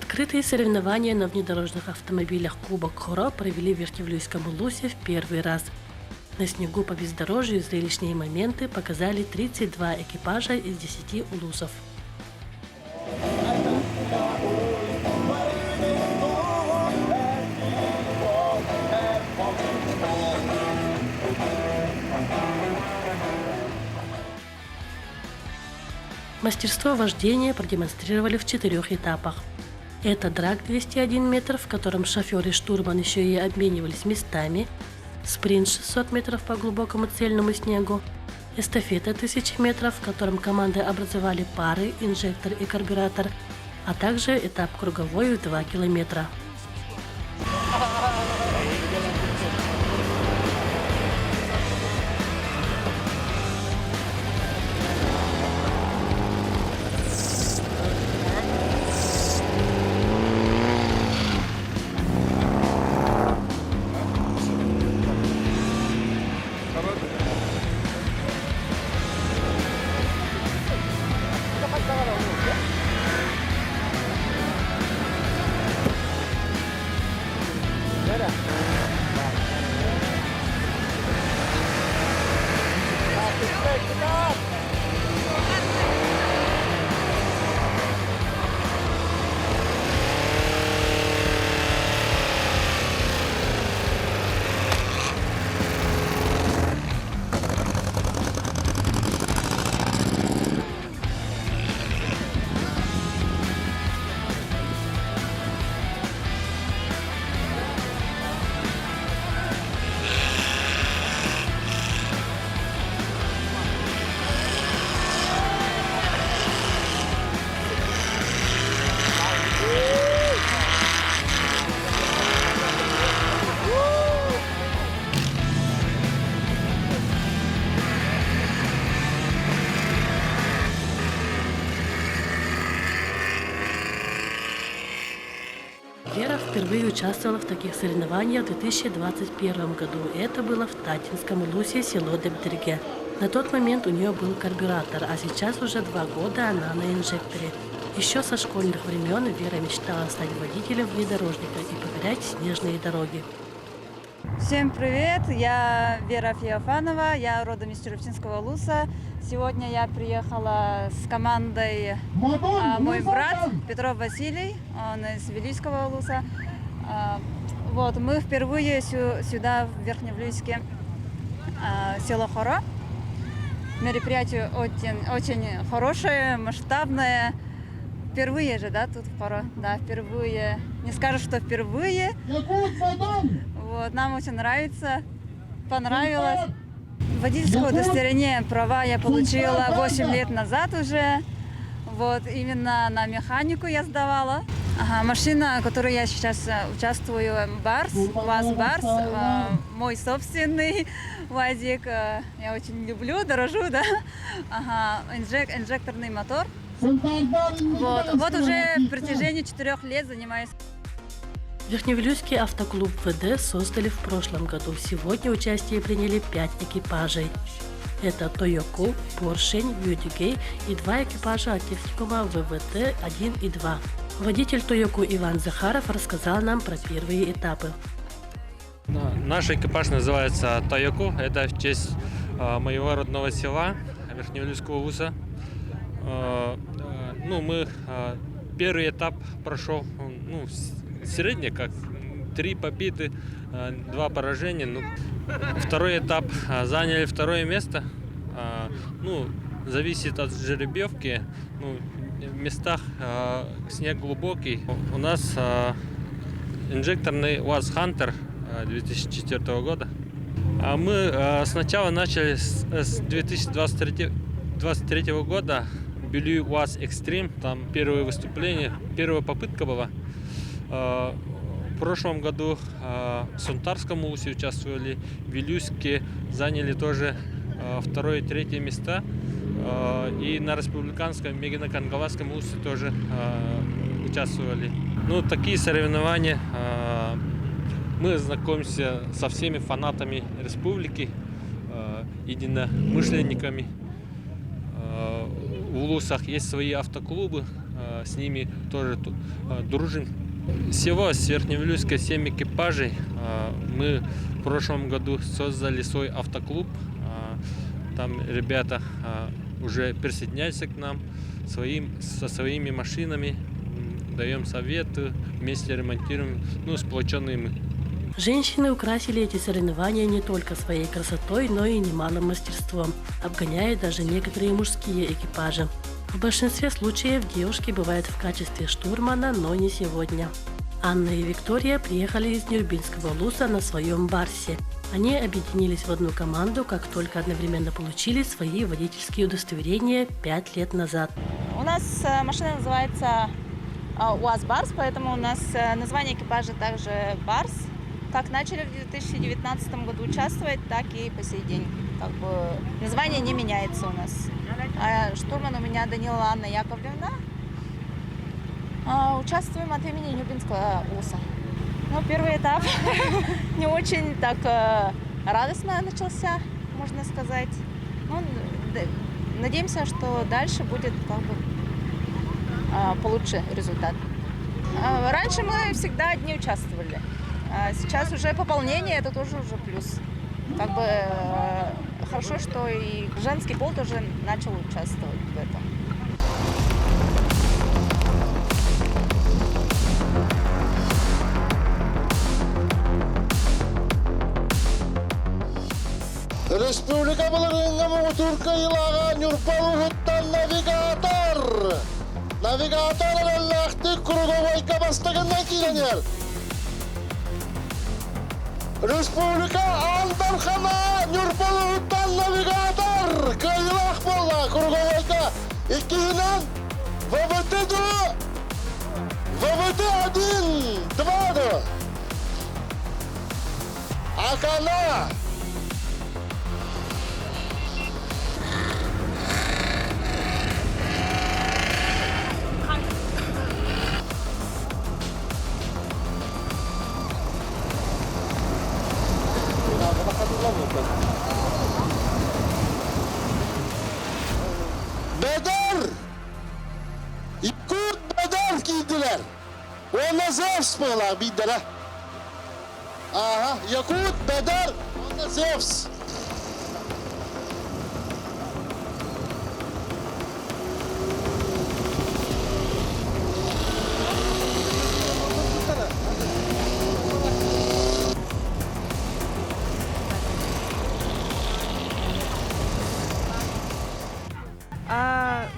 Открытые соревнования на внедорожных автомобилях Кубок Хоро провели в Верхневлюйском Улусе в первый раз. На снегу по бездорожью зрелищные моменты показали 32 экипажа из 10 улусов. Мастерство вождения продемонстрировали в 4 этапах. Это драг 201 метр, в котором шофер и штурман еще и обменивались местами, спринт 600 метров по глубокому цельному снегу, эстафета 1000 метров, в котором команды образовали пары, инжектор и карбюратор, а также этап круговой в 2 километра. Вера впервые участвовала в таких соревнованиях в 2021 году. Это было в Татинском Улусе, село Дебдерге. На тот момент у нее был карбюратор, а сейчас уже 2 года она на инжекторе. Еще со школьных времен Вера мечтала стать водителем внедорожника и покорять снежные дороги. Всем привет! Я Вера Феофанова, я родом из Череповецкого Улуса. Сегодня я приехала с командой мой брат Петров Василий, он из Вилюйского Улуса. Вот, мы впервые сюда, в Верхневлюйске, село Хоро. Мероприятие очень хорошее, масштабное. Впервые же, да, тут в Хоро? Да, впервые. Не скажу, что впервые. Вот, нам очень нравится, понравилось. Водительское удостоверение, права я получила 8 лет назад уже. Вот, именно на механику я сдавала. Машина, в которой я сейчас участвую, Барс, УАЗ Барс, мой собственный УАЗик. Я очень люблю, дорожу, да. Инжекторный мотор. Вот уже в протяжении 4 лет занимаюсь. Верхневилюйский автоклуб ВД создали в прошлом году. Сегодня участие приняли 5 экипажей. Это Тойоку, Поршень, Бьюдигей и 2 экипажа от техникума ВВТ-1 и 2. Водитель Тойоку Иван Захаров рассказал нам про первые этапы. Наш экипаж называется Тойоку. Это в честь моего родного села Верхневилюйского Улуса. Мы первый этап прошел, средний, как 3 победы, 2 поражения. Второй этап заняли 2 место. Зависит от жеребьевки. В местах снег глубокий. У нас инжекторный УАЗ Хантер 2004 года. А мы сначала начали с 2023 года. Белюй УАЗ Экстрим. Там первое выступление, первая попытка была. В прошлом году в Сунтарском Улусе участвовали, в Вилюйске заняли тоже 2 и 3 места. И на республиканском Мегино-Кангаласском Улусе тоже участвовали. Такие соревнования. Мы знакомимся со всеми фанатами республики, единомышленниками. В Улусах есть свои автоклубы, с ними тоже дружим. Всего с Верхневилюйска 7 экипажей. Мы в прошлом году создали свой автоклуб. Там ребята уже присоединяются к нам со своими машинами, даем советы, вместе ремонтируем, сплоченные мы. Женщины украсили эти соревнования не только своей красотой, но и немалым мастерством, обгоняя даже некоторые мужские экипажи. В большинстве случаев девушки бывают в качестве штурмана, но не сегодня. Анна и Виктория приехали из Нюрбинского Улуса на своем барсе. Они объединились в одну команду, как только одновременно получили свои водительские удостоверения 5 лет назад. У нас машина называется УАЗ «Барс», поэтому у нас название экипажа также «Барс». Как начали в 2019 году участвовать, так и по сей день. Название не меняется у нас. Штурман у меня Данила Анна Яковлевна. Участвуем от имени Нюрбинского Улуса. Первый этап не очень так радостно начался, можно сказать. Надеемся, что дальше будет получше результат. Раньше мы всегда одни участвовали. Сейчас уже пополнение, это тоже уже плюс. Хорошо, что и женский пол тоже начал участвовать в этом. Республика Баларинга Турка Илага Нюрпалухуттан навигатор. Навигатор Аллахты Круговойка бастаганнан кийленер. Республика Андархана Нюрпалухуттан навигатор. Кайлах болла Круговойка. Иккинен ВВТ-1, 2. Акана. Bedar! Yakut bedar giydiler. Ona Zeus mılar bildiler. Aha, Yakut bedar, ona Zeus.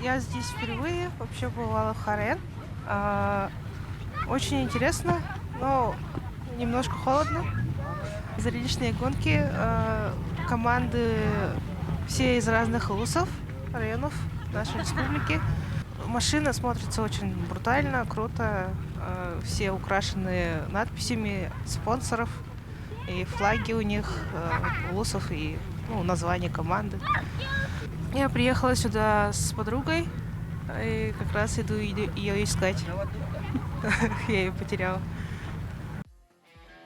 Я здесь впервые, вообще бывала в Харен. Очень интересно, но немножко холодно. Зрелищные гонки, команды все из разных улусов, районов нашей республики. Машина смотрится очень брутально, круто. Все украшены надписями спонсоров и флаги у них, улусов и название команды. Я приехала сюда с подругой и как раз иду ее искать. Я ее потеряла.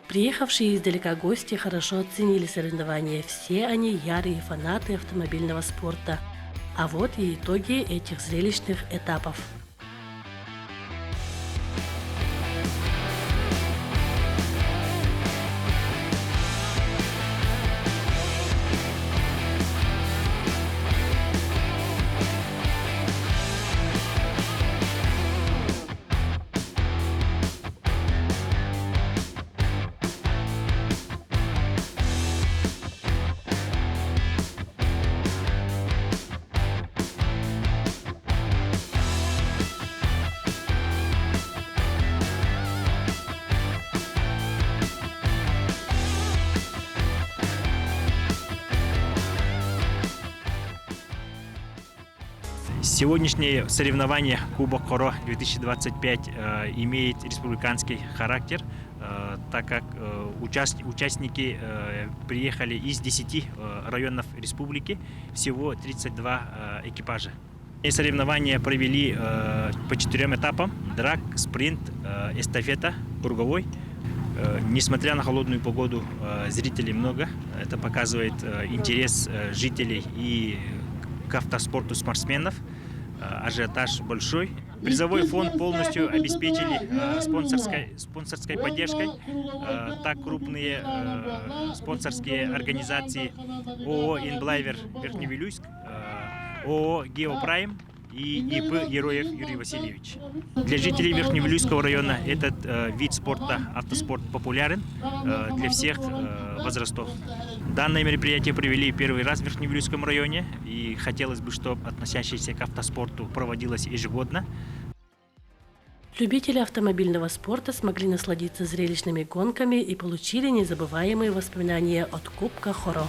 Приехавшие издалека гости хорошо оценили соревнования. Все они ярые фанаты автомобильного спорта. А вот и итоги этих зрелищных этапов. Сегодняшнее соревнование Кубок Хоро 2025 имеет республиканский характер, так как участники приехали из 10 районов республики, всего 32 экипажа. Соревнования провели по 4 этапам: драг, спринт, эстафета, круговой. Несмотря на холодную погоду, зрителей много. Это показывает интерес жителей и к автоспорту спортсменов. ажиотаж большой. Призовой фонд полностью обеспечили спонсорской поддержкой. Так крупные спонсорские организации ООО «Инблайвер» Верхневилюйск, ООО «Геопрайм» и ИП Героев Юрий Васильевич. Для жителей Верхневилюйского района этот вид спорта, автоспорт, популярен для всех возрастов. Данное мероприятие провели первый раз в Верхневилюйском районе, и хотелось бы, чтобы относящееся к автоспорту проводилось ежегодно. Любители автомобильного спорта смогли насладиться зрелищными гонками и получили незабываемые воспоминания от Кубка Хоро.